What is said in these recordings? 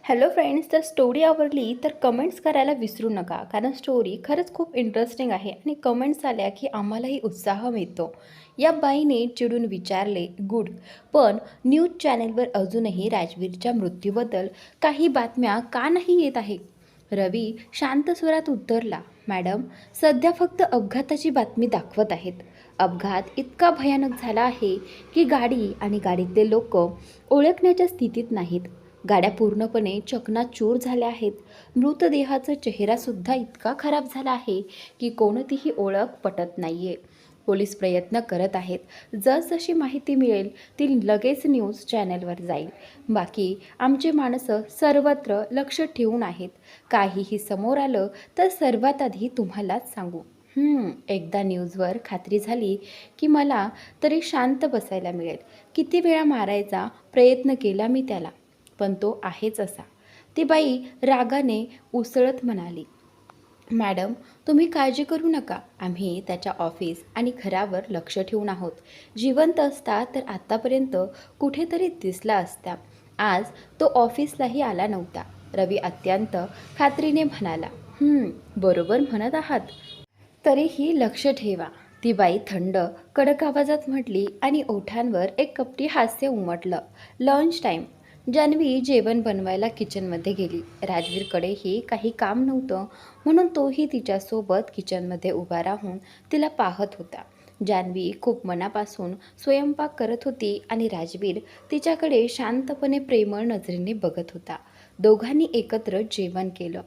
Hello friends, तर story आवडली तर कमेंट्स करायला विसरू नका, कारण स्टोरी खरंच खूप इंटरेस्टिंग आहे आणि कमेंट्स आल्या की आम्हालाही उत्साह मिळतो. या बाईने चिडून विचारले, गुड, पण न्यूज चॅनेलवर अजूनही राजवीरच्या मृत्यूबद्दल काही बातम्या का नाही येत आहे? रवी शांत स्वरात उत्तरला, मॅडम, सध्या फक्त अपघाताची बातमी दाखवत आहेत. अपघात इतका भयानक झाला आहे की गाडी आणि गाडीतले लोक ओळखण्याच्या स्थितीत नाहीत. गाड्या पूर्णपणे चकनाचूर झाल्या आहेत. मृतदेहाचा चेहरासुद्धा इतका खराब झाला आहे की कोणतीही ओळख पटत नाहीये. पोलीस प्रयत्न करत आहेत. जसजशी माहिती मिळेल ती लगेच न्यूज चॅनलवर जाईल. बाकी आमचे माणसं सर्वत्र लक्ष ठेवून आहेत. काहीही समोर आलं तर सर्वात आधी तुम्हालाच सांगू. एकदा न्यूजवर खात्री झाली की मला तरी शांत बसायला मिळेल. किती वेळा मारायचा प्रयत्न केला मी त्याला, पण तो आहेच असा. ती बाई रागाने उसळत म्हणाली, मॅडम, तुम्ही काळजी करू नका. आम्ही त्याच्या ऑफिस आणि घरावर लक्ष ठेवून आहोत. जिवंत असता तर आत्तापर्यंत कुठेतरी दिसला असता. आज तो ऑफिसलाही आला नव्हता. रवी अत्यंत खात्रीने म्हणाला, बरोबर म्हणत आहात. तरीही लक्ष ठेवा, ती बाई थंड कडक आवाजात म्हटली आणि ओठांवर एक कपटी हास्य उमटलं. Lunch time. जान्हवी जेवण बनवायला किचनमध्ये गेली. राजवीरकडेही काही काम नव्हतं म्हणून तोही तिच्यासोबत किचनमध्ये उभा राहून तिला पाहत होता. जान्हवी खूप मनापासून स्वयंपाक करत होती आणि राजवीर तिच्याकडे शांतपणे प्रेमळ नजरेने बघत होता. दोघांनी एकत्र जेवण केलं,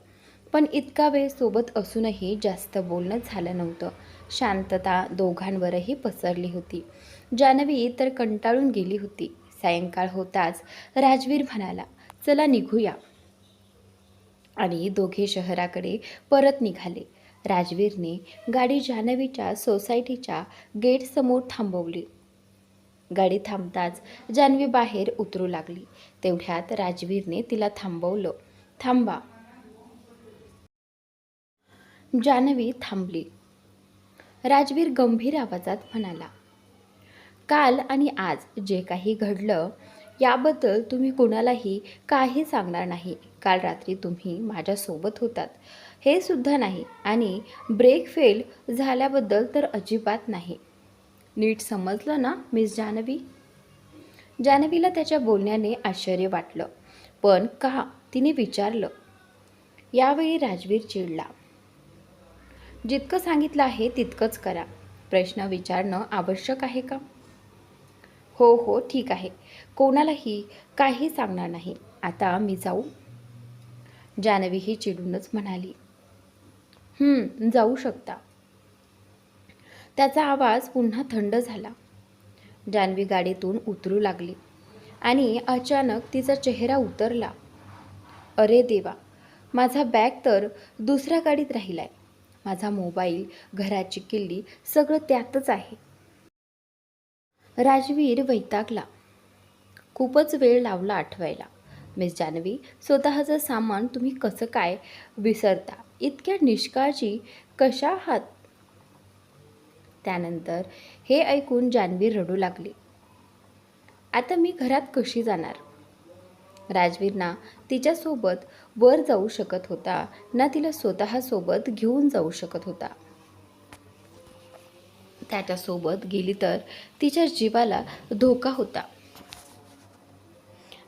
पण इतका वेळ सोबत असूनही जास्त बोलणं झालं नव्हतं. शांतता दोघांवरही पसरली होती. जान्हवी तर कंटाळून गेली होती. सायंकाळ होताच राजवीर म्हणाला, चला निघूया, आणि दोघे शहराकडे परत निघाले. राजवीरने गाडी जान्हवीच्या सोसायटीच्या गेटसमोर थांबवली. गाडी थांबताच जान्हवी बाहेर उतरू लागली. तेवढ्यात राजवीरने तिला थांबवलं. थांबा. जान्हवी थांबली. राजवीर गंभीर आवाजात म्हणाला, काल आणि आज जे काही घडलं याबद्दल तुम्ही कुणालाही काही सांगणार नाही. काल रात्री तुम्ही माझ्यासोबत होतात हे सुद्धा नाही, आणि ब्रेक फेल झाल्याबद्दल तर अजिबात नाही. नीट समजलं ना मिस जान्हवी? जान्हवीला त्याच्या बोलण्याने आश्चर्य वाटलं. पण का, तिने विचारलं. यावेळी राजवीर चिडला. जितकं सांगितलं आहे तितकंच करा. प्रश्न विचारणं आवश्यक आहे का? हो हो, ठीक आहे. कोणालाही काही सांगणार नाही. आता मी जाऊ? जान्हवी ही चिडूनच म्हणाली, जाऊ शकता. त्याचा आवाज पुन्हा थंड झाला. जान्हवी गाडीतून उतरू लागली आणि अचानक तिचा चेहरा उतरला. अरे देवा, माझा बॅग तर दुसऱ्या गाडीत राहिलाय. माझा मोबाईल, घराची किल्ली सगळं त्यातच आहे. राजवीर वैतागला. खूपच वेळ लावला आठवायला. मिस जान्हवी, स्वतःचं सामान तुम्ही कसं काय विसरता? इतक्या निष्काळजी कशा आहात? त्यानंतर हे ऐकून जान्हवी रडू लागली. आता मी घरात कशी जाणार? राजवीर ना तिच्यासोबत वर जाऊ शकत होता, ना तिला स्वतःसोबत घेऊन जाऊ शकत होता. त्याच्यासोबत गेली तर तिच्या जीवाला धोका होता,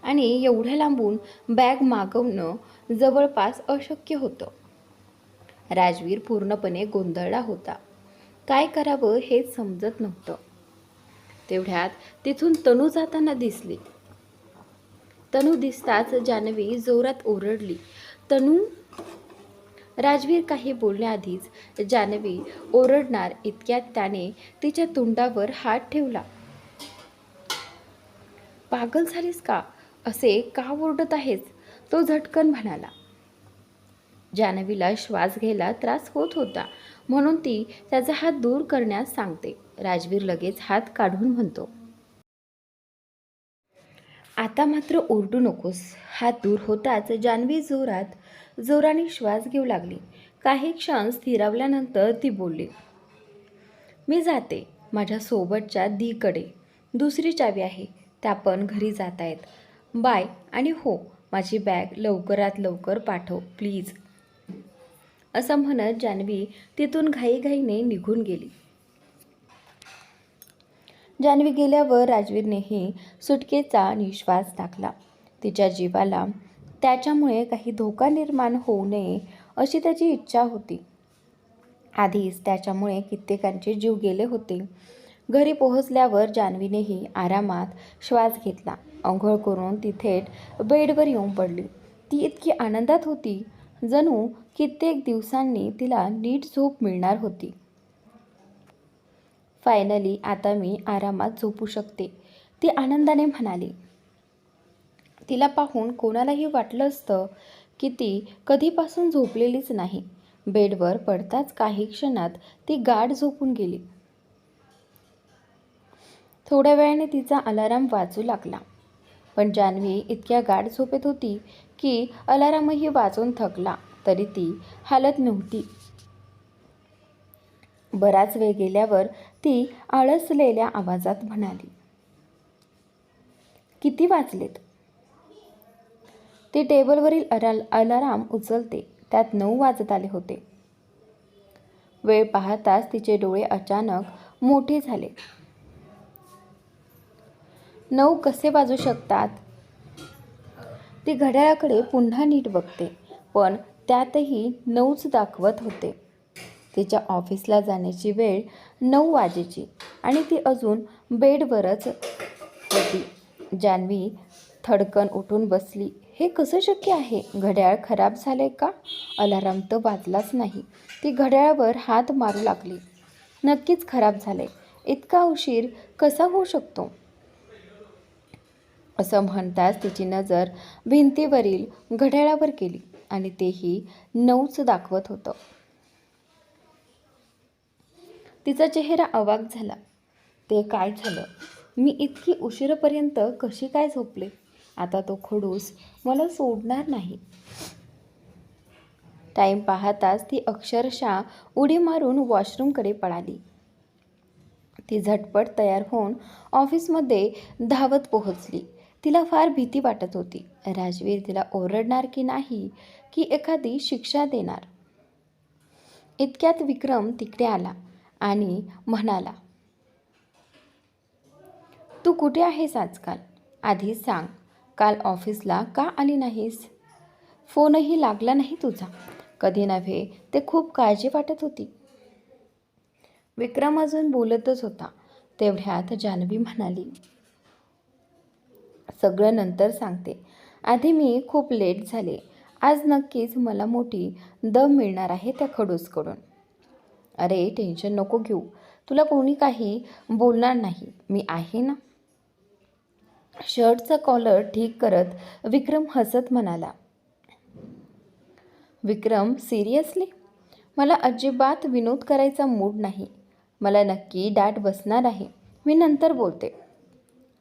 आणि एवढ्या लांबून बॅग मागवणं जवळपास अशक्य होतं. राजवीर पूर्णपणे गोंधळला होता. काय करावं हेच समजत नव्हतं. तेवढ्यात तिथून तनू जाताना दिसली. तनू दिसताच जान्हवी जोरात ओरडली, तनू! राजवीर काही बोलण्याआधीच जान्हवी ओरडणार इतक्यात त्याने तिच्या तोंडावर हात ठेवला. पागल झालीस का? असे का ओरडत आहेस? तो झटकन म्हणाला. जान्हवीला श्वास घ्यायला त्रास होत होता म्हणून ती त्याचा हात दूर करण्यास सांगते. राजवीर लगेच हात काढून म्हणतो, आता मात्र ओरडू नकोस. हात दूर होताच जान्हवी जोराने श्वास घेऊ लागली. काही क्षण स्थिरावल्यानंतर ती बोलली, मी जाते. माझ्या सोबतच्या दीकडे दुसरी चावी आहे. त्या पण घरी जात आहेत. बाय. आणि हो, माझी बॅग लवकरात लवकर पाठव प्लीज. असं म्हणत जान्हवी तिथून घाईघाईने निघून गेली. जान्हवी गेल्यावर राजवीरनेही सुटकेचा निश्वास टाकला. तिच्या जीवाला त्याच्यामुळे काही धोका निर्माण होऊ नये अशी त्याची इच्छा होती. आधीच त्याच्यामुळे कित्येकांचे जीव गेले होते. घरी पोहोचल्यावर जान्हवीनेही आरामात श्वास घेतला. अंघोळ करून ती थेट बेडवर येऊन पडली. ती इतकी आनंदात होती जणू कित्येक दिवसांनी तिला नीट झोप मिळणार होती. फायनली आता मी आरामात झोपू शकते, ती आनंदाने म्हणाली. तिला पाहून कोणालाही वाटलं असतं की ती कधीपासून झोपलेलीच नाही. बेडवर पडताच काही क्षणात ती गाढ झोपून गेली. थोड्या वेळाने तिचा अलाराम वाजू लागला, पण जान्हवी इतक्या गाढ झोपेत होती की अलारामही वाजून थकला तरी ती हालत नव्हती. बराच वेळ गेल्यावर ती आळसलेल्या आवाजात म्हणाली, किती वाजलेत? ती टेबलवरील अलाराम उचलते, त्यात 9 वाजत आले होते. वेळ पाहताच तिचे डोळे अचानक मोठे झाले. 9 कसे वाजू शकतात? ती घड्याळाकडे पुन्हा नीट बघते, पण त्यातही 9च दाखवत होते. तिच्या ऑफिसला जाण्याची वेळ 9 वाजेची आणि ती अजून बेडवरच होती. जान्हवी थडकन उठून बसली. हे कसं शक्य आहे? घड्याळ खराब झाले का? अलाराम तर वाजलाच नाही. ती घड्याळावर हात मारू लागली. नक्कीच खराब झाले. इतका उशीर कसा होऊ शकतो? असं म्हणताच तिची नजर भिंतीवरील घड्याळावर गेली आणि तेही 9च दाखवत होतं. तिचा चेहरा अवाक झाला. ते काय झालं? मी इतकी उशिरापर्यंत कशी काय झोपले? आता तो खडूस मला सोडणार नाही. टाईम पाहताच ती अक्षरशः उडी मारून वॉशरूमकडे पळाली. ती झटपट तयार होऊन ऑफिसमध्ये धावत पोहोचली. तिला फार भीती वाटत होती. राजवीर तिला ओरडणार की नाही, की एखादी शिक्षा देणार. इतक्यात विक्रम तिकडे आला आणि म्हणाला, तू कुठे आहेस आजकाल? आधी सांग, काल ऑफिसला का आली नाहीस? फोनही लागला नाही तुझा. कधी नव्हे ते खूप काळजी वाटत होती. विक्रम अजून बोलतच होता. तेवढ्यात जान्हवी म्हणाली, सगळं नंतर सांगते. आधी मी खूप लेट झाले. आज नक्कीच मला मोठी दम मिळणार आहे त्या खडूसकडून. अरे टेन्शन नको घेऊ. तुला कोणी काही बोलणार नाही. मी आहे ना. शर्टचा कॉलर ठीक करत विक्रम हसत म्हणाला. विक्रम सिरियसली? मला अजिबात विनोद करायचा मूड नाही. मला नक्की डाट बसणार आहे. मी नंतर बोलते.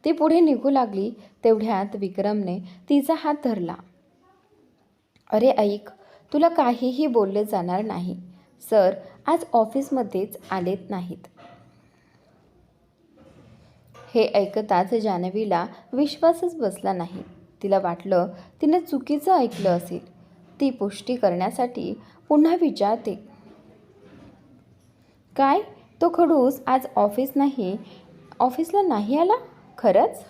ती पुढे निघू लागली. तेवढ्यात विक्रमने तिचा हात धरला. अरे ऐक, तुला काहीही बोलले जाणार नाही. सर आज ऑफिसमध्येच आलेत नाहीत. हे ऐकताच जान्हवीला विश्वासच बसला नाही. तिला वाटलं तिने चुकीचं ऐकलं असेल. ती पुष्टी करण्यासाठी पुन्हा विचारते, काय तो खडूस आज ऑफिसला नाही आला? खरंच?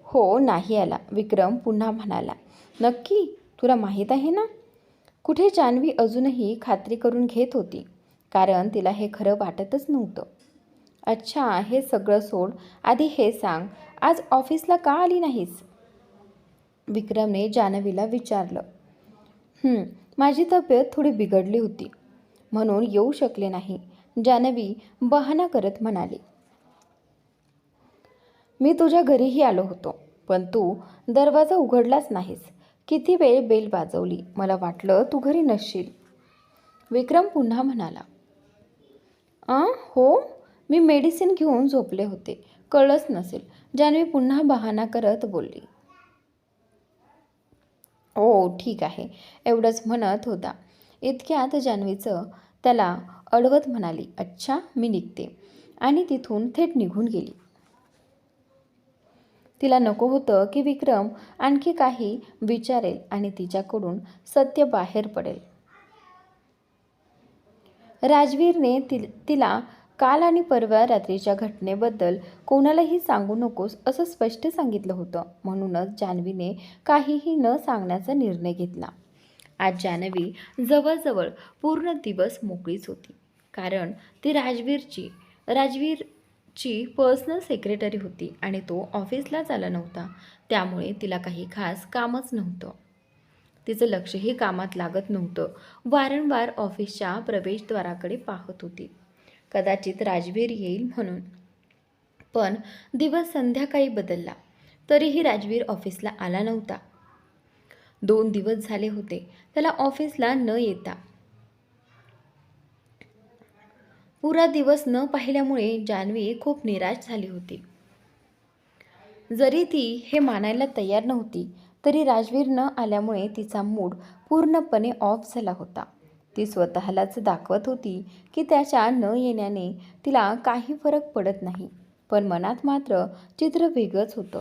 हो नाही आला. विक्रम पुन्हा म्हणाला. नक्की? तुला माहीत आहे ना? कुठे जान्हवी अजूनही खात्री करून घेत होती, कारण तिला हे खरं वाटतच नव्हतं. अच्छा, हे सगळं सोड. आधी हे सांग, आज ऑफिसला का आली नाहीस? विक्रमने जान्हवीला विचारलं. माझी तब्येत थोडी बिघडली होती म्हणून येऊ शकले नाही, जान्हवी बहाणा करत म्हणाली. मी तुझ्या घरीही आलो होतो, पण तू दरवाजा उघडलाच नाहीस. किती वेळ बेल वाजवली. मला वाटलं तू घरी नसशील. विक्रम पुन्हा म्हणाला. हो, मी मेडिसिन घेऊन झोपले होते. कळलंच नसेल, जान्हवी पुन्हा बहाणा करत बोलली. ओ ठीक आहे, एवढंच म्हणत होता. इतक्यात जान्हवीचं त्याला अडवत म्हणाली, अच्छा मी निघते, आणि तिथून थेट निघून गेली. तिला नको होतं की विक्रम आणखी काही विचारेल आणि तिच्याकडून सत्य बाहेर पडेल. राजवीरने तिला काल आणि परवा रात्रीच्या घटनेबद्दल कोणालाही सांगू नकोस असं स्पष्ट सांगितलं होतं. म्हणूनच जान्हवीने काहीही न सांगण्याचा निर्णय घेतला. आज जान्हवी जवळजवळ पूर्ण दिवस मोकळीच होती, कारण ती राजवीरची पर्सनल सेक्रेटरी होती आणि तो ऑफिसलाच आला नव्हता. त्यामुळे तिला काही खास कामच नव्हतं. तिचं लक्षही कामात लागत नव्हतं. वारंवार ऑफिसच्या प्रवेशद्वाराकडे पाहत होती, कदाचित राजवीर येईल म्हणून. पण दिवस संध्याकाळी बदलला, तरीही राजवीर ऑफिसला आला नव्हता. 2 दिवस झाले होते त्याला ऑफिसला न येता. पुरा दिवस न पाहिल्यामुळे जान्हवी खूप निराश झाली होती. जरी ती हे मानायला तयार नव्हती, तरी राजवीर न आल्यामुळे तिचा मूड पूर्णपणे ऑफ झाला होता. ती स्वतःलाच दाखवत होती की त्याच्या न येण्याने तिला काही फरक पडत नाही, पण मनात मात्र चित्र वेगळंच होतं.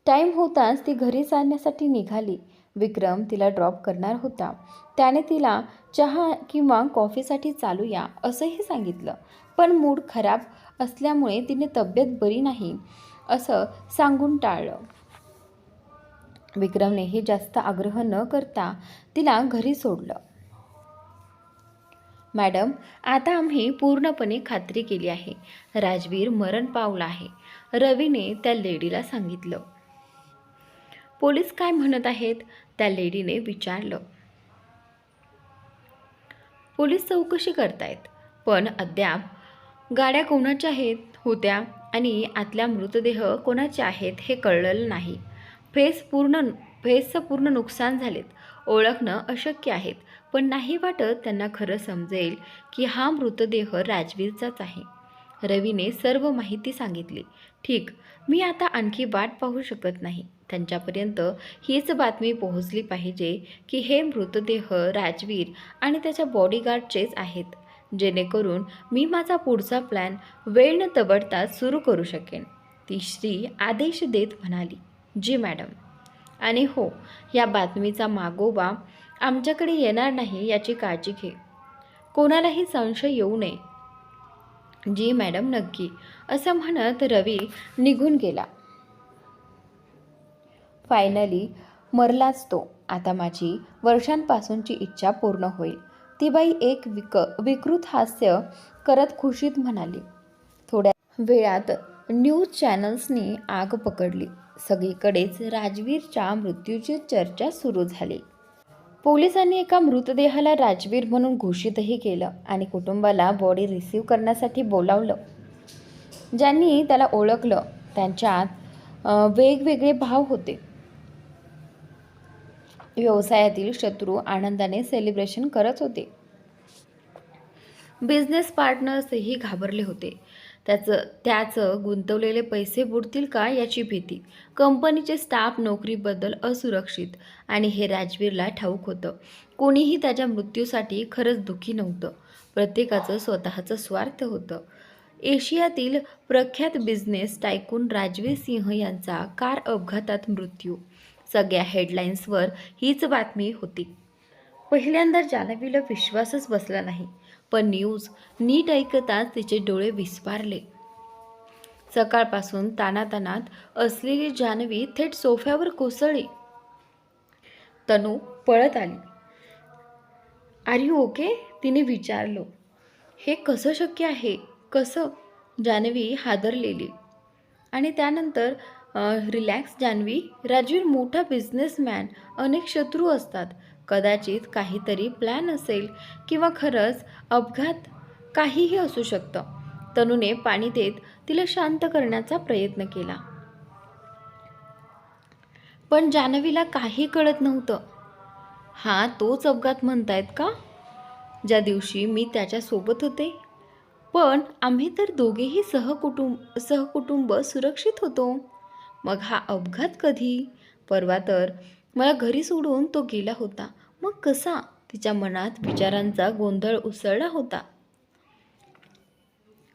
टाईम होताच ती घरी जाण्यासाठी निघाली. विक्रम तिला ड्रॉप करणार होता. त्याने तिला चहा किंवा कॉफीसाठी चालूया असंही सांगितलं, पण मूड खराब असल्यामुळे तिने तब्येत बरी नाही असं सांगून टाळलं. विक्रमनेही जास्त आग्रह न करता तिला घरी सोडलं. मॅडम, आता आम्ही पूर्णपणे खात्री केली आहे, राजवीर मरण पावला आहे, रवीने त्या लेडीला सांगितलं. पोलीस काय म्हणत आहेत? त्या लेडीने विचारलं. पोलीस चौकशी करतायत, पण अद्याप गाड्या कोणाच्या होत्या आणि आतल्या मृतदेह कोणाचे आहेत हे कळलेलं नाही. फेसचं पूर्ण नुकसान झालेत. ओळखणं अशक्य आहेत, पण नाही वाटत त्यांना खरं समजेल की हा मृतदेह राजवीरचाच आहे. रवीने सर्व माहिती सांगितली. ठीक, मी आता आणखी वाट पाहू शकत नाही. त्यांच्यापर्यंत हीच बातमी पोहोचली पाहिजे की हे मृतदेह राजवीर आणि त्याच्या बॉडीगार्डचेच आहेत, जेणेकरून मी माझा पुढचा प्लॅन वेळ न तबडता सुरू करू शकेन. ती श्री आदेश देत म्हणाली. जी मॅडम. आणि हो, या बातमीचा मागोवा आमच्याकडे येणार नाही याची काळजी घे. कोणालाही संशय येऊ नये. जी मॅडम, नक्की, असं म्हणत रवी निघून गेला. फायनली मरलाच तो. आता माझी वर्षांपासूनची इच्छा पूर्ण होईल. ती बाई एक विकृत हास्य करत खुशीत म्हणाली. थोड्या वेळात न्यूज चॅनल्सनी आग पकडली. सगळीकडेच राजवीरच्या मृत्यूची चर्चा सुरू झाली. पोलिसांनी एका मृतदेहाला राजवीर म्हणून घोषितही केलं आणि कुटुंबाला बॉडी रिसीव्ह करण्यासाठी बोलावलं. ज्यांनी त्याला ओळखलं त्यांच्यात वेगवेगळे भाव होते. व्यवसायातील शत्रू आनंदाने सेलिब्रेशन करत होते. बिझनेस पार्टनर्सही घाबरले होते. त्याचं गुंतवलेले पैसे बुडतील का याची भीती. कंपनीचे स्टाफ नोकरीबद्दल असुरक्षित. आणि हे राजवीरला ठाऊक होतं. कोणीही त्याच्या मृत्यूसाठी खरंच दुःखी नव्हतं. प्रत्येकाचं स्वतःचं स्वार्थ होतं. एशियातील प्रख्यात बिझनेस टायकून राजवीर सिंह यांचा कार अपघातात मृत्यू. सगळ्या हेडलाईन्सवर हीच बातमी होती. पहिल्यांदा जान्हवीला विश्वासच बसला नाही, पण न्यूज नीट ऐकताच तिचे डोळे विस्फारले. सकाळपासून ताणाताणात असलेली जान्हवी थेट सोफ्यावर कोसळली. तनू पळत आली. Are you okay? तिने विचारलं. हे कसं शक्य आहे? कसं? जान्हवी हादरलेली. आणि त्यानंतर रिलॅक्स जान्हवी, राजवीर मोठा बिझनेसमॅन, अनेक शत्रू असतात. कदाचित काहीतरी प्लॅन असेल किंवा खरंच अपघात, काहीही असू शकतं. तनूने पाणी देत तिला शांत करण्याचा प्रयत्न केला. पण जान्हवीला काही कळत नव्हतं. हा तोच अपघात म्हणतायत का, ज्या दिवशी मी त्याच्यासोबत होते? पण आम्ही तर दोघेही सहकुटुंब सुरक्षित होतो. मग हा अपघात कधी? परवा तर मला घरी सोडून तो गेला होता. मग कसा? तिच्या मनात विचारांचा गोंधळ उसळला होता.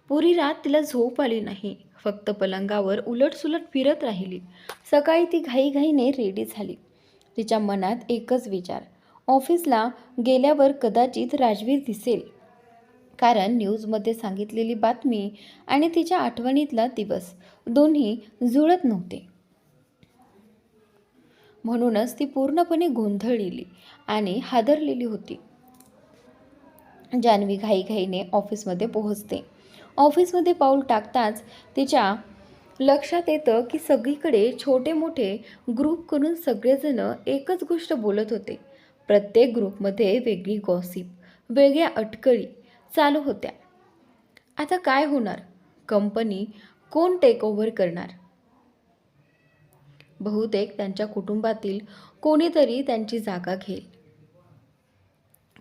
पुरी रात तिला झोप आली नाही. फक्त पलंगावर उलटसुलट फिरत राहिली. सकाळी ती घाईघाईने रेडी झाली. तिच्या मनात एकच विचार, ऑफिसला गेल्यावर कदाचित राजवीर दिसेल, कारण न्यूजमध्ये सांगितलेली बातमी आणि तिच्या आठवणीतला दिवस दोन्ही जुळत नव्हते. म्हणूनच ती पूर्णपणे गोंधळलेली आणि हादरलेली होती. जान्हवी घाईघाईने ऑफिसमध्ये पोहोचते. ऑफिसमध्ये पाऊल टाकताच तिच्या लक्षात येतं की सगळीकडे छोटे मोठे ग्रुप करून सगळेजण एकच गोष्ट बोलत होते. प्रत्येक ग्रुपमध्ये वेगळी गॉसिप, वेगळ्या अटकळी चालू होत्या. आता काय होणार? कंपनी कोण टेक ओव्हर करणार? बहुतेक त्यांच्या कुटुंबातील कोणीतरी त्यांची जागा घेईल.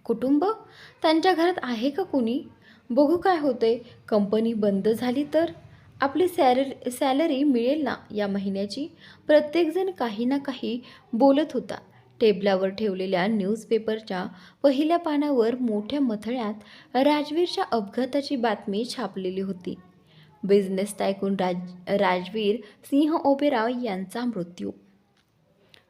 कुटुंब? त्यांच्या घरात आहे का कोणी? बघू काय होते. कंपनी बंद झाली तर आपली सॅलरी मिळेल ना या महिन्याची? प्रत्येकजण काही ना काही बोलत होता. टेबलावर ठेवलेल्या न्यूजपेपरच्या पहिल्या पानावर मोठ्या मथळ्यात राजवीरच्या अपघाताची बातमी छापलेली होती. बिझनेस टायकून राजवीर सिंह ओबेरॉय यांचा मृत्यू.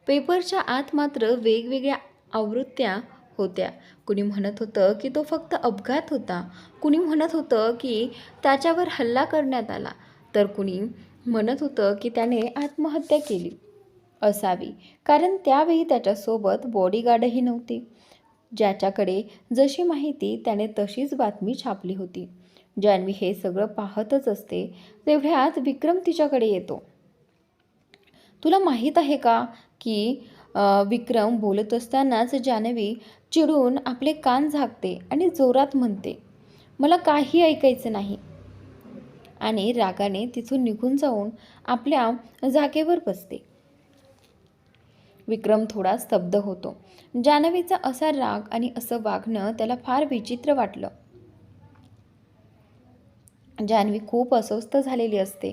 पेपरच्या आत मात्र वेगवेगळ्या आवृत्त्या होत्या. कुणी म्हणत होतं की तो फक्त अपघात होता, कुणी म्हणत होतं की त्याच्यावर हल्ला करण्यात आला, तर कुणी म्हणत होतं की त्याने आत्महत्या केली असावी, कारण त्यावेळी त्याच्यासोबत बॉडीगार्डही नव्हती. ज्याच्याकडे जशी माहिती त्याने तशीच बातमी छापली होती. जान्हवी हे सगळं पाहतच असते. तेवढ्यात विक्रम तिच्याकडे येतो. तुला माहीत आहे का की विक्रम बोलत असतानाच जान्हवी चिडून आपले कान झाकते आणि जोरात म्हणते, मला काही ऐकायचं नाही, आणि रागाने तिथून निघून जाऊन आपल्या जागेवर बसते. विक्रम थोडा स्तब्ध होतो. जान्हवीचा असा राग आणि असं वागणं त्याला फार विचित्र वाटलं. जान्हवी खूप अस्वस्थ झालेली असते.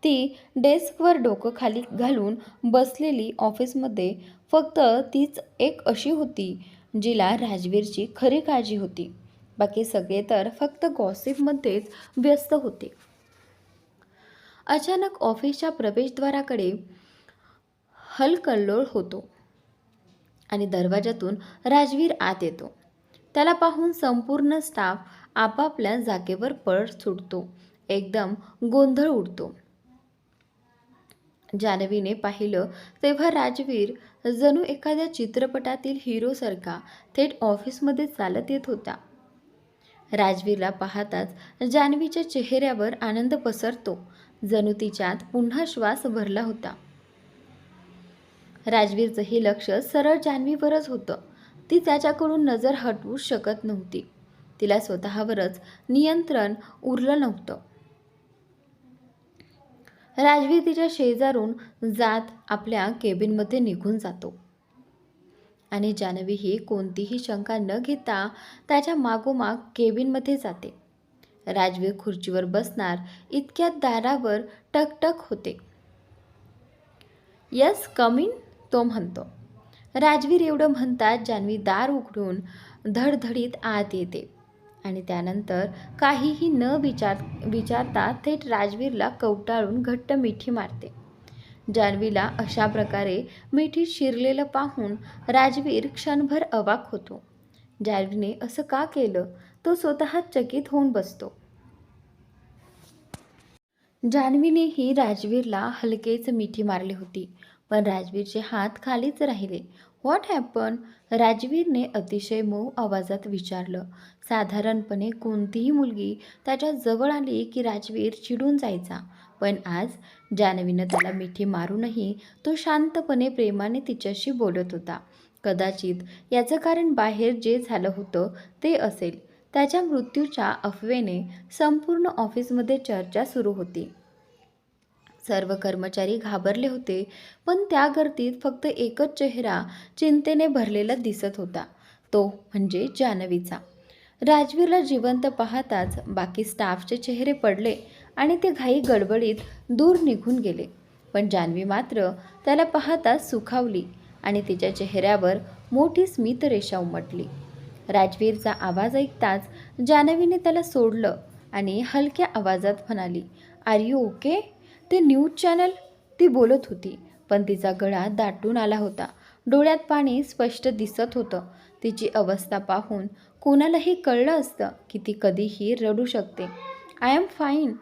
ती डेस्कवर डोकं खाली घालून बसलेली. ऑफिसमध्ये फक्त तीच एक अशी होती जिला राजवीरची खरी काळजी होती. बाकी सगळे तर फक्त गॉसिपमध्येच व्यस्त होते. अचानक ऑफिसच्या प्रवेशद्वाराकडे हलकल्लोळ होतो आणि दरवाजातून राजवीर आत येतो. त्याला पाहून संपूर्ण स्टाफ आपापल्या जागेवर पळ सुटतो. एकदम गोंधळ उडतो. जान्हवीने पाहिलं तेव्हा राजवीर जणू एखाद्या चित्रपटातील हिरोसारखा थेट ऑफिसमध्ये चालत येत होता. राजवीरला पाहताच जान्हवीच्या चेहऱ्यावर आनंद पसरतो, जणू तिच्यात पुन्हा श्वास भरला होता. राजवीरचंही लक्ष सरळ जान्हवीवरच होतं. ती त्याच्याकडून नजर हटवू शकत नव्हती. तिला स्वतःवरच नियंत्रण उरलं नव्हतं. राजवीर तिच्या शेजारून जात आपल्या केबिनमध्ये निघून जातो आणि जान्हवी ही कोणतीही शंका न घेता त्याच्या मागोमाग केबिनमध्ये जाते. राजवीर खुर्चीवर बसणार इतक्यात दारावर टकटक होते. यस कम इन, तो म्हणतो. राजवीर एवढं म्हणतात जान्हवी दार उघडून धडधडीत आत येते आणि त्यानंतर काहीही न विचारता थेट राजवीरला कवटाळून घट्ट मिठी मारते. जान्हवीला अशा प्रकारे मिठीत शिरलेलं पाहून राजवीर क्षणभर अवाक होतो. जान्हवीने असं का केलं? तो स्वतः चकित होऊन बसतो. जान्हवीनेही राजवीरला हलकेच मिठी मारली होती, पण राजवीरचे हात खालीच राहिले. What happen? राजवीरने अतिशय मऊ आवाजात विचारलं. साधारणपणे कोणतीही मुलगी त्याच्या जवळ आली की राजवीर चिडून जायचा, पण आज जान्हवीनं त्याला मिठी मारूनही तो शांतपणे प्रेमाने तिच्याशी बोलत होता. कदाचित याचं कारण बाहेर जे झालं होतं ते असेल. त्याच्या मृत्यूच्या अफवेने संपूर्ण ऑफिसमध्ये चर्चा सुरू होती. सर्व कर्मचारी घाबरले होते, पण त्या गर्दीत फक्त एकच चेहरा चिंतेने भरलेला दिसत होता, तो म्हणजे जान्हवीचा. राजवीरला जिवंत पाहताच बाकी स्टाफचे चेहरे पडले आणि ते घाई गडबडीत दूर निघून गेले, पण जान्हवी मात्र त्याला पाहताच सुखावली आणि तिच्या चेहऱ्यावर मोठी स्मितरेषा उमटली. राजवीरचा आवाज ऐकताच जान्हवीने त्याला सोडलं आणि हलक्या आवाजात म्हणाली, आर यू ओके? ते न्यूज चॅनल? ती बोलत होती, पण तिचा गळा दाटून आला होता. डोळ्यात पाणी स्पष्ट दिसत होतं. तिची अवस्था पाहून कोणालाही कळलं असतं की ती कधीही रडू शकते. I am fine.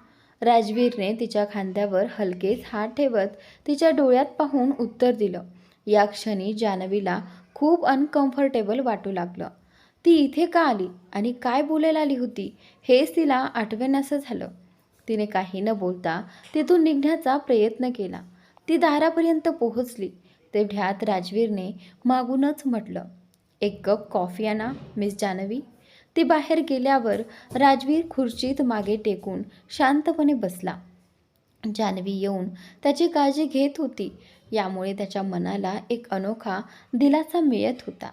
राजवीरने तिच्या खांद्यावर हलकेच हात ठेवत तिच्या डोळ्यात पाहून उत्तर दिलं. या क्षणी जान्हवीला खूप अनकम्फर्टेबल वाटू लागलं. ती इथे का आली आणि काय बोलायला आली होती हेच तिला आठवेनासं झालं. तिने काही न बोलता तिथून निघण्याचा प्रयत्न केला. ती दारापर्यंत पोहोचली तेवढ्यात राजवीरने मागूनच म्हटलं, एक कप कॉफी आणा मिस जान्हवी. ती बाहेर गेल्यावर राजवीर खुर्चीत मागे टेकून शांतपणे बसला. जान्हवी येऊन त्याची काळजी घेत होती, यामुळे त्याच्या मनाला एक अनोखा दिलासा मिळत होता.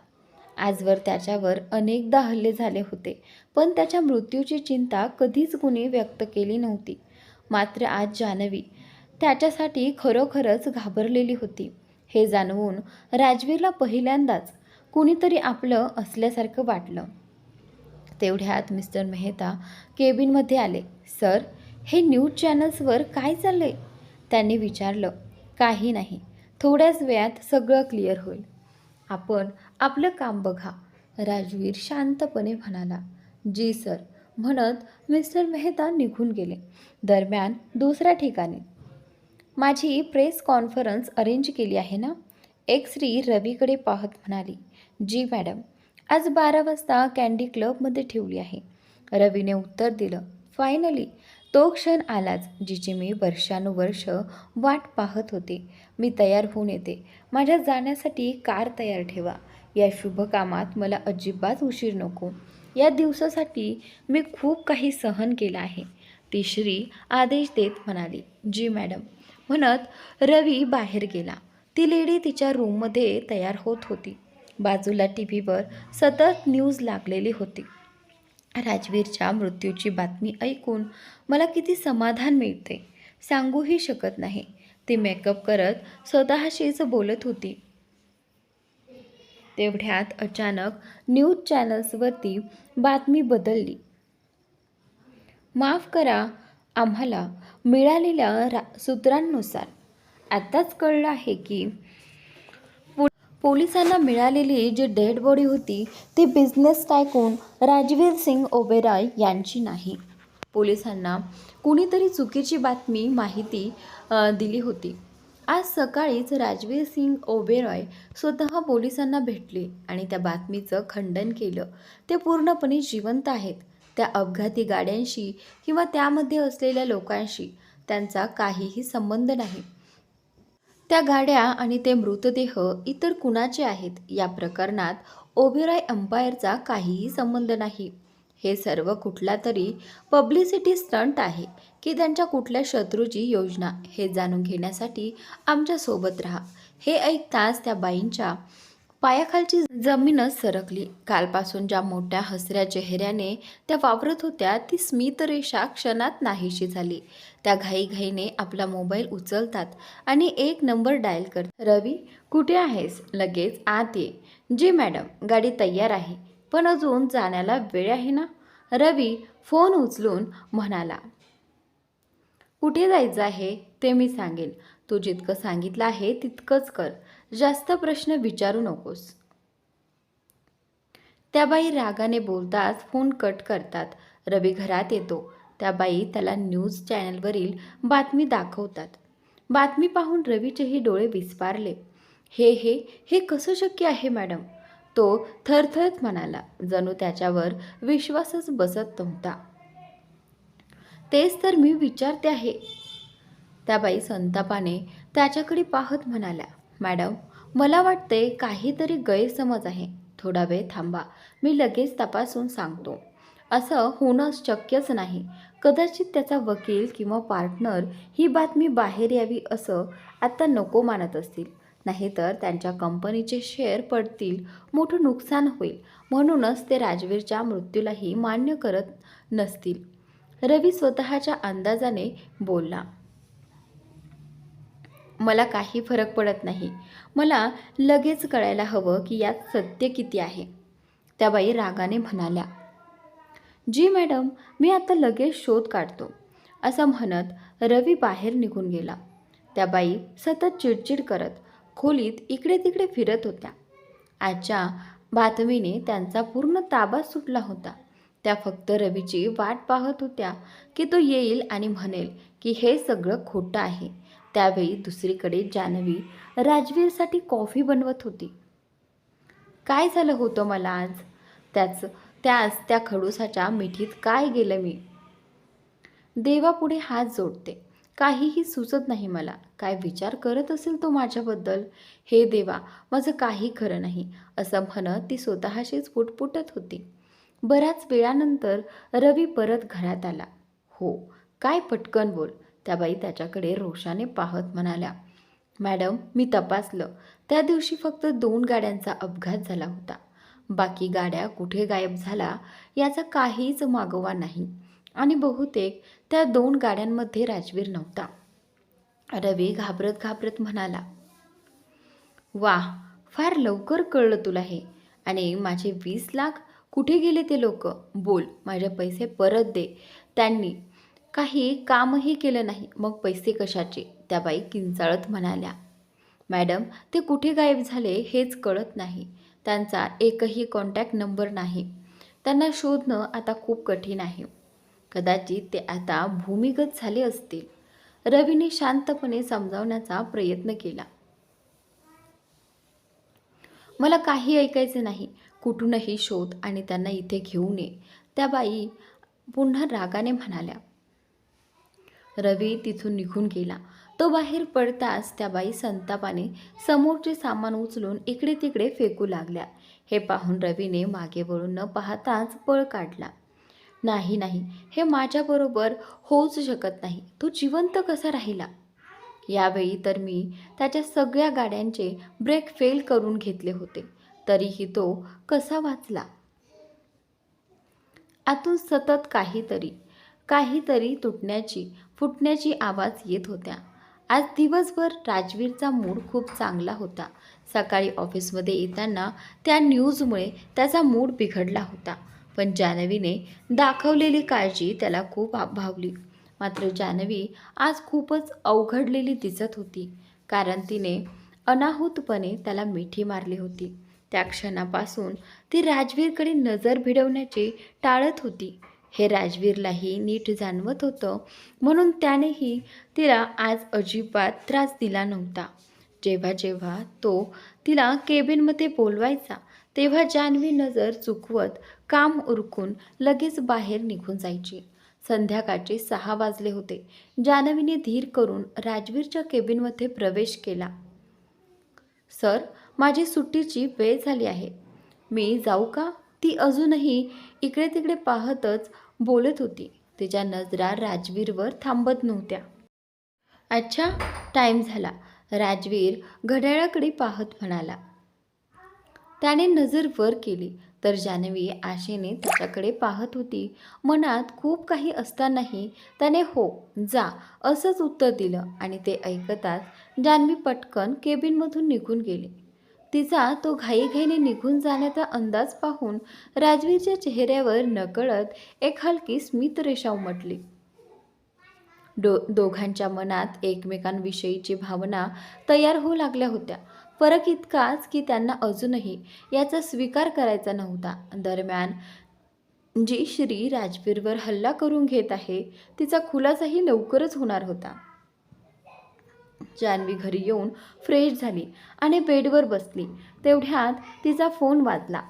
आजवर त्याच्यावर अनेकदा हल्ले झाले होते, पण त्याच्या मृत्यूची चिंता कधीच कुणी व्यक्त केली नव्हती. मात्र आज जान्हवी त्याच्यासाठी खरोखरच घाबरलेली होती. हे जाणवून राजवीरला पहिल्यांदाच कुणीतरी आपलं असल्यासारखं वाटलं. तेवढ्यात मिस्टर मेहता केबिनमध्ये आले. सर, हे न्यूज चॅनल्सवर काय चाललंय? त्यांनी विचारलं. काही नाही, थोड्याच वेळात सगळं क्लिअर होईल. आपण आपलं काम बघा, राजवीर शांतपणे म्हणाला. जी सर, म्हणत मिस्टर मेहता निघून गेले. दरम्यान दुसऱ्या ठिकाणी, माझी प्रेस कॉन्फरन्स अरेंज केली आहे ना? एक स्त्री रवीकडे पाहत म्हणाली. जी मॅडम, आज 12 वाजता कॅन्डी क्लबमध्ये ठेवली आहे. रवीने उत्तर दिलं. फायनली तो क्षण आलाच जिची मी वर्षानुवर्ष वाट पाहत होते. मी तयार होऊन येते. माझ्या जाण्यासाठी कार तयार ठेवा. या शुभ कामात मला अजिबात उशीर नको. या दिवसासाठी मी खूप काही सहन केलं आहे. ती श्री आदेश देत म्हणाली. जी मॅडम, म्हणत रवी बाहेर गेला. ती लेडी तिच्या रूममध्ये तयार होत होती. बाजूला टीव्हीवर सतत न्यूज लागलेली होती. राजवीरच्या मृत्यूची बातमी ऐकून मला किती समाधान मिळते सांगूही शकत नाही. ती मेकअप करत स्वतःशीच बोलत होती. तेवढ्यात अचानक न्यूज चॅनल्सवरती बातमी बदलली. माफ करा, आम्हाला मिळालेल्या सूत्रांनुसार आत्ताच कळलं आहे की पोलिसांना मिळालेली जी डेड बॉडी होती ती बिझनेस टायकून राजवीर सिंग ओबेरॉय यांची नाही. पोलिसांना कुणीतरी चुकीची माहिती दिली होती. आज सकाळीच राजवीर सिंग ओबेरॉय स्वतः पोलिसांना भेटले आणि त्या बातमीचं खंडन केलं. ते पूर्णपणे जिवंत आहेत. त्या अपघाती गाड्यांशी किंवा त्यामध्ये असलेल्या लोकांशी त्यांचा काहीही संबंध नाही. त्या गाड्या आणि ते मृतदेह इतर कुणाचे आहेत या प्रकरणात ओबेरॉय एम्पायरचा काहीही संबंध नाही. हे सर्व कुठला तरी पब्लिसिटी स्टंट आहे की त्यांच्या कुठल्या शत्रूची योजना हे जाणून घेण्यासाठी आमच्यासोबत राहा. हे ऐकताच त्या बाईंच्या पायाखालची जमीनच सरकली. कालपासून ज्या मोठ्या हसऱ्या चेहऱ्याने त्या वावरत होत्या ती स्मितरेषा क्षणात नाहीशी झाली. त्या घाईघाईने आपला मोबाईल उचलतात आणि एक नंबर डायल करतात. रवी, कुठे आहेस? लगेच आत ये. जी मॅडम, गाडी तयार आहे, पण अजून जाण्याला वेळ आहे ना? रवी फोन उचलून म्हणाला. कुठे जायचं आहे ते मी सांगेन. तू जितकं सांगितलं आहे तितकंच कर. जास्त प्रश्न विचारू नकोस. त्या बाई रागाने बोलताच फोन कट करतात. रवी घरात येतो. त्या बाई त्याला न्यूज चॅनलवरील बातमी दाखवतात. बातमी पाहून रवीचेही डोळे विस्फारले. हे हे हे कसं शक्य आहे मॅडम? तो थरथरत म्हणाला. जणू त्याच्यावर विश्वासच बसत नव्हता. तेच तर मी विचारते आहे. त्या बाई संतापाने त्याच्याकडे पाहत म्हणाल्या. मॅडम, मला वाटते काहीतरी गैरसमज आहे. थोडा वेळ थांबा, मी लगेच तपासून सांगतो. असं होणं शक्यच नाही. कदाचित त्याचा वकील किंवा पार्टनर ही बातमी बाहेर यावी असं आत्ता नको मानत असतील. नाहीतर त्यांच्या कंपनीचे शेअर पडतील, मोठं नुकसान होईल. म्हणूनच ते राजवीरच्या मृत्यूलाही मान्य करत नसतील. रवी स्वतःच्या अंदाजाने बोलला. मला काही फरक पडत नाही. मला लगेच कळायला हवं की यात सत्य किती आहे. त्या बाई रागाने म्हणाल्या. जी मॅडम, मी आता लगेच शोध काढतो. असं म्हणत रवी बाहेर निघून गेला. त्या बाई सतत चिडचिड करत खोलीत इकडे तिकडे फिरत होत्या. आजच्या बातमीने त्यांचा पूर्ण ताबा सुटला होता. त्या फक्त रवीची वाट पाहत होत्या की तो येईल आणि म्हणेल की हे सगळं खोटं आहे. त्यावेळी दुसरीकडे जान्हवी राजवीरसाठी कॉफी बनवत होती. काय झालं होतं मला आज? त्याच त्या खडूसाच्या मिठीत काय गेलं मी? देवापुढे हात जोडते. काहीही सुचत नाही मला. काय विचार करत असेल तो माझ्याबद्दल? हे देवा, माझं काही खरं नाही, असं म्हणत ती स्वतःशीच पुटपुटत होती. बऱ्याच वेळानंतर रवी परत घरात आला. हो, काय पटकन बोल, त्या बाई त्याच्याकडे रोषाने पाहत म्हणाल्या. मॅडम, मी तपासलं. त्या दिवशी फक्त 2 गाड्यांचा अपघात झाला होता. बाकी गाड्या कुठे गायब झाला याचा काहीच मागोवा नाही. आणि बहुतेक त्या 2 गाड्यांमध्ये राजवीर नव्हता. रवी घाबरत घाबरत म्हणाला. वाह, फार लवकर कळलं तुला हे. आणि माझे 20 लाख कुठे गेले ते लोक? बोल, माझे पैसे परत दे. त्यांनी काही कामही केलं नाही, मग पैसे कशाचे? त्या बाई किंचाळत म्हणाल्या. मॅडम, ते कुठे गायब झाले हेच कळत नाही. त्यांचा एकही कॉन्टॅक्ट नंबर नाही. त्यांना शोधणं आता खूप कठीण आहे. कदाचित ते आता भूमिगत झाले असतील. रवीने शांतपणे समजावण्याचा प्रयत्न केला. मला काही ऐकायचे नाही. कुठूनही शोध आणि त्यांना इथे घेऊन ये, त्या बाई पुन्हा रागाने म्हणाल्या. रवी तिथून निघून गेला. तो बाहेर पडताच त्या बाई संतापाने समोरचे सामान उचलून इकडे तिकडे फेकू लागल्या. हे पाहून रवीने मागे वळून न पाहताच पळ काढला. नाही नाही, हे माझ्याबरोबर होऊच शकत नाही. तो जिवंत कसा राहिला? यावेळी तर मी त्याच्या सगळ्या गाड्यांचे ब्रेक फेल करून घेतले होते, तरीही तो कसा वाचला? आतून सतत काहीतरी काहीतरी फुटण्याची आवाज येत होत्या. आज दिवसभर राजवीरचा मूड खूप चांगला होता. सकाळी ऑफिसमध्ये येताना त्या न्यूजमुळे त्याचा मूड बिघडला होता. पण जान्हवीने दाखवलेली काळजी त्याला खूप भावली. मात्र जान्हवी आज खूपच अवघडलेली दिसत होती, कारण तिने अनाहूतपणे त्याला मिठी मारली होती. त्या क्षणापासून ती राजवीरकडे नजर भिडवण्याचे टाळत होती. हे राजवीरलाही नीट जाणवत होतं, म्हणून त्यानेही तिला आज अजिबात त्रास दिला नव्हता. जेव्हा जेव्हा तो तिला केबिनमध्ये बोलवायचा, तेव्हा जान्हवी नजर चुकवत काम उरकून लगेच बाहेर निघून जायची. संध्याकाळचे 6 वाजले होते. जान्हवीने धीर करून राजवीरच्या केबिनमध्ये प्रवेश केला. सर, माझी सुट्टीची वेळ झाली आहे. मी जाऊ का? ती अजूनही इकडे तिकडे पाहतच बोलत होती. तिच्या नजरा राजवीरवर थांबत नव्हत्या. अच्छा, टाईम झाला, राजवीर घड्याळाकडे पाहत म्हणाला. त्याने नजर वर केली तर जान्हवी आशेने त्याच्याकडे पाहत होती. मनात खूप काही असतानाही त्याने हो, जा असंच उत्तर दिलं आणि ते ऐकताच जान्हवी पटकन केबिनमधून निघून गेली. तिचा तो घाईघाईने निघून जाण्याचा अंदाज पाहून राजवीरच्या चेहऱ्यावर नकळत एक हलकी स्मितरेषा उमटली. दोघांच्या मनात एकमेकांविषयीची भावना तयार होऊ लागल्या होत्या. फरक इतकाच की त्यांना अजूनही याचा स्वीकार करायचा नव्हता. दरम्यान जी श्री राजवीरवर हल्ला करून घेत आहे, तिचा खुलासाही लवकरच होणार होता. जान्हवी घरी येऊन फ्रेश झाली आणि बेडवर बसली. तेवढ्यात तिचा फोन वाजला.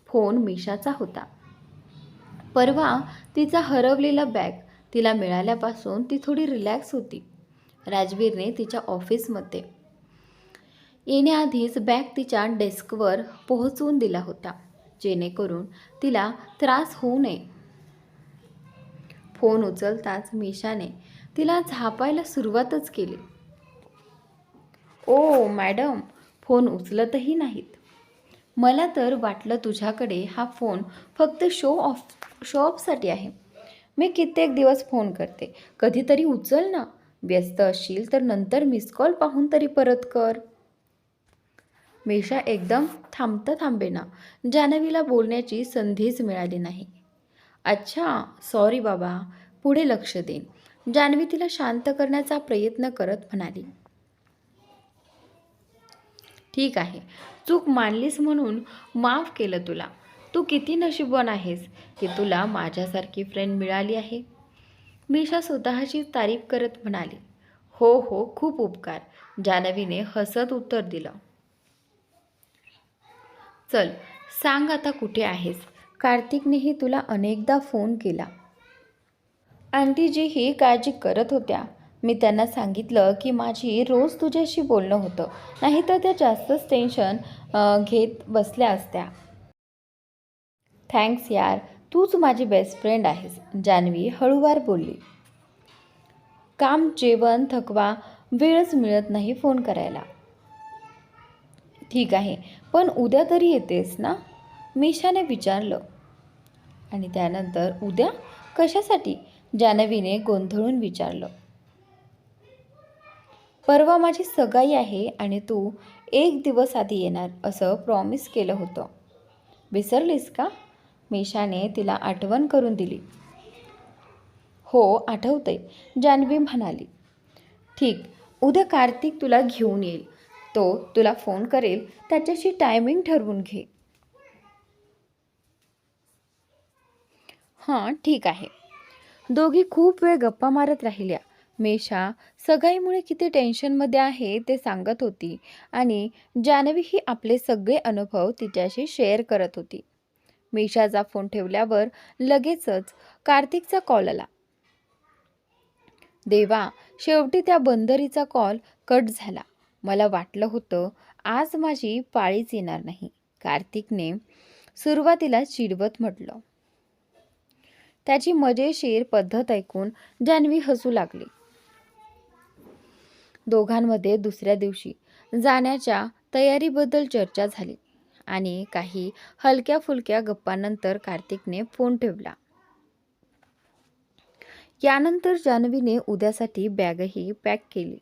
फोन मिशाचा होता. परवा तिचा हरवलेला बॅग तिला मिळाल्यापासून ती थोडी रिलॅक्स होती. राजवीरने तिच्या ऑफिसमध्ये येण्याआधीच बॅग तिच्या डेस्कवर पोहोचवून दिला होता, जेणेकरून तिला त्रास होऊ नये. फोन उचलताच मिशाने तिला झापायला सुरुवातच केली. ओ मॅडम, फोन उचलतही नाहीत. मला तर वाटलं तुझ्याकडे हा फोन फक्त शो ऑफसाठी आहे. मी कित्येक दिवस फोन करते, कधीतरी उचल ना. व्यस्त असशील तर नंतर मिस कॉल पाहून तरी परत कर. मिशा एकदम थांबेना. जान्हवीला बोलण्याची संधीच मिळाली नाही. अच्छा, सॉरी बाबा, पुढे लक्ष देईन. जान्हवी तिला शांत करण्याचा प्रयत्न करत म्हणाली, ठीक आहे, चूक मानलीस म्हणून माफ केलं तुला. तू किती नशीबवान आहेस की तुला माझ्यासारखी फ्रेंड मिळाली आहे. मीशा स्वतःची तारीफ करत म्हणाली, हो हो, खूप उपकार. जान्हवीने हसत उत्तर दिलं. चल, सांग आता कुठे आहेस. कार्तिकनेही तुला अनेकदा फोन केला. आंटीजीही काळजी करत होत्या. मी त्यांना सांगितलं की माझी रोज तुझ्याशी बोलणं होतं, नाहीतर त्या जास्तच टेन्शन घेत बसल्या असत्या. थँक्स यार, तूच माझी बेस्ट फ्रेंड आहेस, जान्हवी हळूवार बोलली. काम, जेवण, थकवा, वेळच मिळत नाही फोन करायला. ठीक आहे, पण उद्या तरी येतेस ना, मीशाने विचारलं. आणि त्यानंतर उद्या कशासाठी, जान्हवीने गोंधळून विचारलं. परवा माझी सगाई आहे आणि तू एक दिवस आधी येणार असं प्रॉमिस केलं होतं. विसरलीस का, मीशाने तिला आठवण करून दिली. हो आठवतंय, जान्हवी म्हणाली. ठीक, उद्या कार्तिक तुला घेऊन येईल. तो तुला फोन करेल, त्याच्याशी टायमिंग ठरवून घे. हां ठीक आहे. दोघी खूप वेळ गप्पा मारत राहिल्या. मेशा सगाईमुळे किती टेन्शनमध्ये आहे ते सांगत होती आणि जान्हवीही आपले सगळे अनुभव तिच्याशी शेअर करत होती. मेशाचा फोन ठेवल्यावर लगेचच कार्तिकचा कॉल आला. देवा, शेवटी त्या बंदरीचा कॉल कट झाला. मला वाटलं होतं आज माझी पाळीच येणार नाही, कार्तिकने सुरुवातीला चिडवत म्हटलं. त्याची मजेशीर पद्धत ऐकून जान्हवी हसू लागली. दोघांमध्ये दुसऱ्या दिवशी जाण्याच्या तयारीबद्दल चर्चा झाली आणि काही हलक्या फुलक्या गप्पांनंतर कार्तिकने फोन ठेवला. यानंतर जान्हवीने उद्यासाठी बॅगही पॅक केली.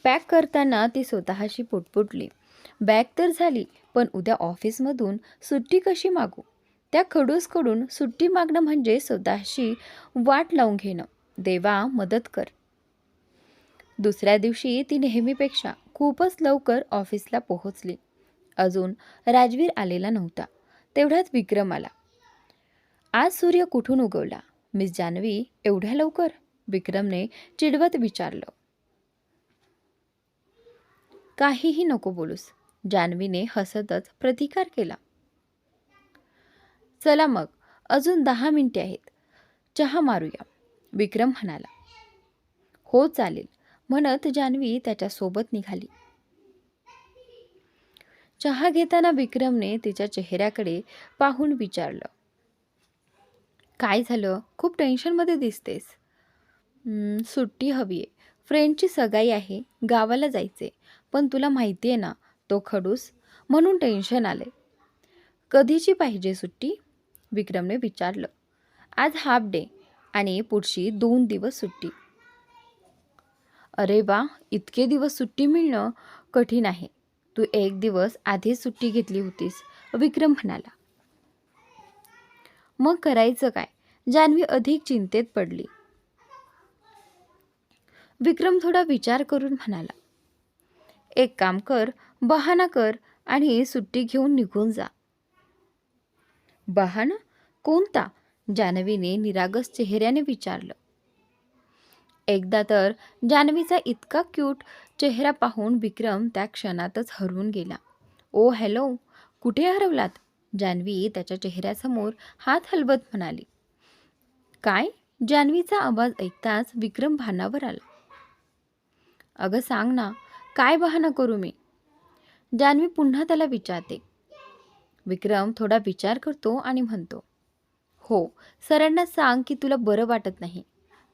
पॅक करताना ती स्वतःशी पुटपुटली, बॅग तर झाली, पण उद्या ऑफिसमधून सुट्टी कशी मागू. त्या खडूसकडून सुट्टी मागणं म्हणजे स्वतःशी वाट लावून घेणं. देवा मदत कर. दुसऱ्या दिवशी ती नेहमीपेक्षा खूपच लवकर ऑफिसला पोहोचली. अजून राजवीर आलेला नव्हता. तेवढ्यात विक्रम आला. आज सूर्य कुठून उगवला, मिस जान्हवी, एवढ्या लवकर, विक्रमने चिडवत विचारलं. काहीही नको बोलूस, जान्हवीने हसतच प्रतिकार केला. चला मग, अजून 10 मिनिटे आहेत, चहा मारूया, विक्रम म्हणाला. हो चालेल, म्हणत जान्हवी त्याच्यासोबत निघाली. चहा घेताना विक्रमने तिच्या चेहऱ्याकडे पाहून विचारलं. काय झालं, खूप टेन्शनमध्ये दिसतेस. सुट्टी हवी आहे, फ्रेंडची सगाई आहे, गावाला जायचे, पण तुला माहिती आहे ना तो खडूस, म्हणून टेन्शन आले. कधीची पाहिजे सुट्टी, विक्रमने विचारलं. आज हाफ डे आणि पुढची 2 दिवस सुट्टी. अरे वा, इतके दिवस सुट्टी मिळणं कठीण आहे. तू 1 दिवस आधीच सुट्टी घेतली होतीस, विक्रम म्हणाला. मग करायचं काय, जान्हवी अधिक चिंतेत पडली. विक्रम थोडा विचार करून म्हणाला. एक काम कर, बहाणा कर आणि सुट्टी घेऊन निघून जा. बहाणा कोणता, जान्हवीने निरागस चेहऱ्याने विचारलं. एकदा तर जान्हवीचा इतका क्यूट चेहरा पाहून विक्रम त्या क्षणातच हरवून गेला. ओ हॅलो, कुठे हरवलात, जान्हवी त्याच्या चेहऱ्यासमोर हात हलवत म्हणाली. काय, जान्हवीचा आवाज ऐकताच विक्रम भानावर आला. अगं सांग ना, काय बहाणा करू मी, जान्हवी पुन्हा त्याला विचारते. विक्रम थोडा विचार करतो आणि म्हणतो. हो, सरांना सांग की तुला बरं वाटत नाही,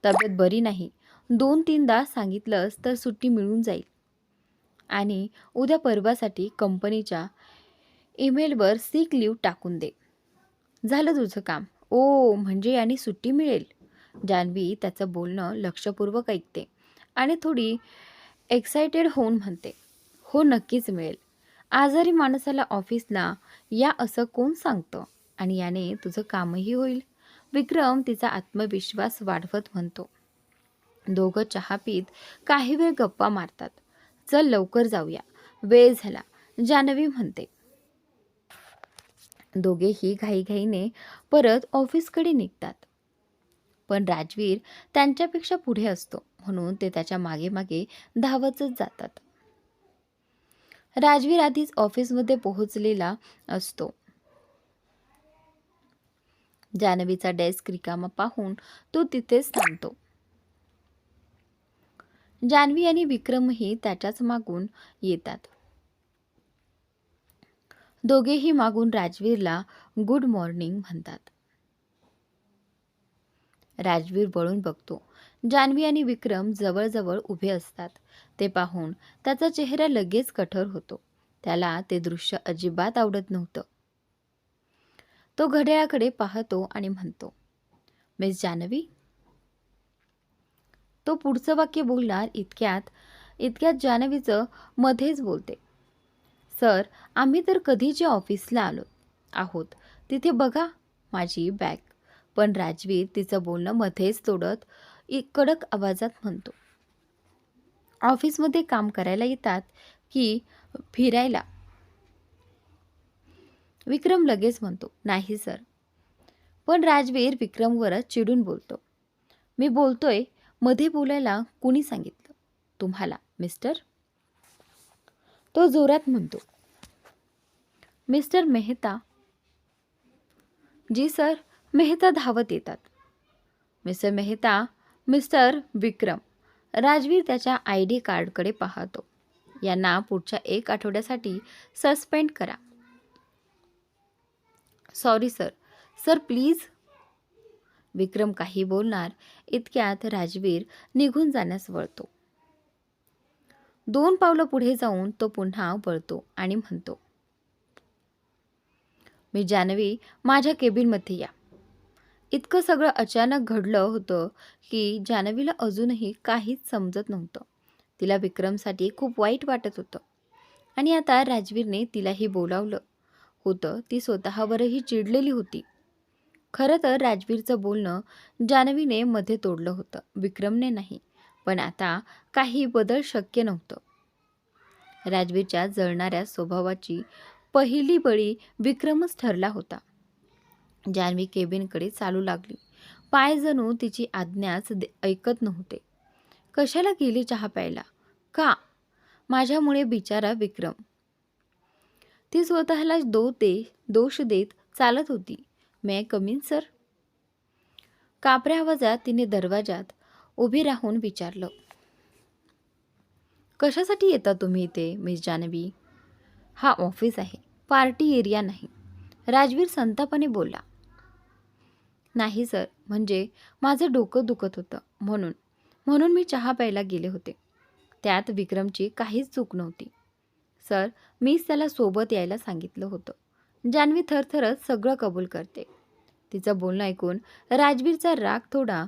तब्येत बरी नाही. 2-3दा सांगितलंस तर सुट्टी मिळून जाईल. आणि उद्या परवासाठी कंपनीच्या ईमेलवर सिक लीव्ह टाकून दे. झालं तुझं काम. ओ म्हणजे आणि सुट्टी मिळेल, जान्हवी त्याचं बोलणं लक्षपूर्वक ऐकते आणि थोडी एक्सायटेड होऊन म्हणते. हो नक्कीच मिळेल. आजारी माणसाला ऑफिसला या असं कोण सांगतं, आणि याने तुझं कामही होईल. विक्रम तिचा आत्मविश्वास वाढवत म्हणतो. दोघं चहा पीत काही वेळ गप्पा मारतात. चल लवकर जाऊया, वेळ झाला, जान्हवी म्हणते. दोघेही घाईघाईने परत ऑफिसकडे निघतात. पण राजवीर त्यांच्यापेक्षा पुढे असतो, म्हणून ते त्याच्या मागे मागे धावतच जातात. राजवीर आधीच ऑफिसमध्ये पोहोचलेला असतो. जान्हवीचा डेस्क रिकामा पाहून तो तिथेच थांबतो. जान्हवी आणि विक्रमही त्याच्याच मागून येतात. दोघेही मागून राजवीरला गुड मॉर्निंग म्हणतात. राजवीर वळून बघतो. जान्हवी आणि विक्रम जवळजवळ उभे असतात. ते पाहून त्याचा चेहरा लगेच कठोर होतो. त्याला ते दृश्य अजिबात आवडत नव्हतं. तो घड्याळाकडे पाहतो आणि म्हणतो, मिस जान्हवी. तो पुढचं वाक्य बोलणार इतक्यात जान्हवीचं मध्येच बोलते. सर, आम्ही तर कधीच्या ऑफिसला आलो आहोत. तिथे बघा माझी बॅग. पण राजवीर तिचं बोलणं मध्येच तोडत कडक आवाजात म्हणतो, ऑफिसमध्ये काम करायला येतात की फिरायला? विक्रम लगेच म्हणतो, नाही सर. पण राजवीर विक्रमवरच चिडून बोलतो, मी बोलतोय, मध्ये बोलायला कुणी सांगितलं तुम्हाला मिस्टर? तो जोरात म्हणतो, मिस्टर मेहता. जी सर. मेहता धावत येतात. मिस्टर मेहता, मिस्टर विक्रम. राजवीर त्याच्या ID कार्डकडे पाहतो. यांना पुढच्या 1 आठवड्यासाठी सस्पेंड करा. Sorry sir. Sir please. Vikram काही बोलणार इतक्यात राजवीर निघून जाण्यास वळतो. 2 पावलं पुढे जाऊन तो पुन्हा वळतो आणि म्हणतो, मी जान्हवी, माझ्या केबिनमध्ये या. इतकं सगळं अचानक घडलं होतं की जान्हवीला अजूनही काहीच समजत नव्हतं. तिला विक्रमसाठी खूप वाईट वाटत होतं आणि आता राजवीरने तिलाही बोलावलं होतं. ती स्वतःवरही चिडलेली होती. खरं तर राजवीरचं बोलणं जान्हवीने मध्ये तोडलं होतं, विक्रमने नाही. पण आता काही बदल शक्य नव्हतं. राजवीरच्या जळणाऱ्या स्वभावाची पहिली बळी विक्रमच ठरला होता. जान्हवी केबिनकडे चालू लागली. पाय जणू तिची आज्ञाच ऐकत नव्हते. कशाला गेली चहा प्यायला? का? माझ्यामुळे बिचारा विक्रम. ती स्वतःला दोष देत चालत होती. मे कम इन सर? कापऱ्या आवाजात तिने दरवाजात उभी राहून विचारलं. कशासाठी येता तुम्ही इथे मिस जान्हवी? हा ऑफिस आहे, पार्टी एरिया नाही. राजवीर संतापाने बोलला. नाही सर, म्हणजे माझं डोकं दुखत होतं म्हणून मी चहा प्यायला गेले होते. त्यात विक्रमची काहीच चूक नव्हती. सर, मीच त्याला सोबत यायला सांगितलं होतं. जान्हवी थरथरत सगळं कबूल करते. तिचं बोलणं ऐकून राजवीरचा राग थोडा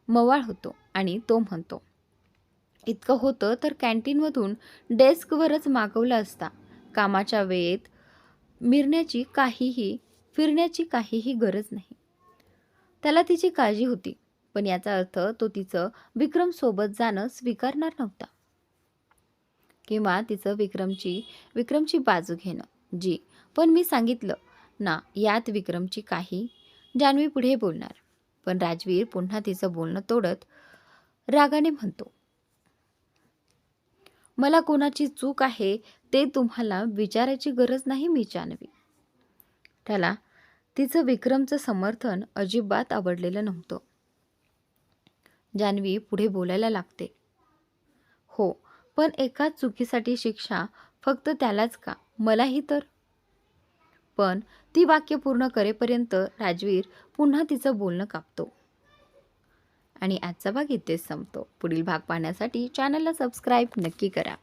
मवाळ होतो आणि तो म्हणतो, इतकं होतं तर कॅन्टीनमधून डेस्कवरच मागवला असता. कामाच्या वेळेत फिरण्याची काहीही गरज नाही. त्याला तिची काळजी होती, पण याचा अर्थ तो तिचं विक्रम सोबत जाणं स्वीकारणार नव्हता किंवा तिचं विक्रमची बाजू घेणं. जी, पण मी सांगितलं ना यात विक्रमची काही. जान्हवी पुढे बोलणार, पण राजवीर पुन्हा तिचं बोलणं तोडत रागाने म्हणतो, मला कोणाची चूक आहे ते तुम्हाला विचारायची गरज नाही मी जान्हवी. त्याला तिचं विक्रमचं समर्थन अजिबात आवडलेलं नव्हतं. जान्हवी पुढे बोलायला लागते. हो, पण एकाच चुकीसाठी शिक्षा फक्त त्यालाच का? मलाही तर. पण ती वाक्य पूर्ण करेपर्यंत राजवीर पुन्हा तिचं बोलणं कापतो. आणि आजचा भाग इथेच संपतो. पुढील भाग पाहण्यासाठी चॅनलला सबस्क्राईब नक्की करा.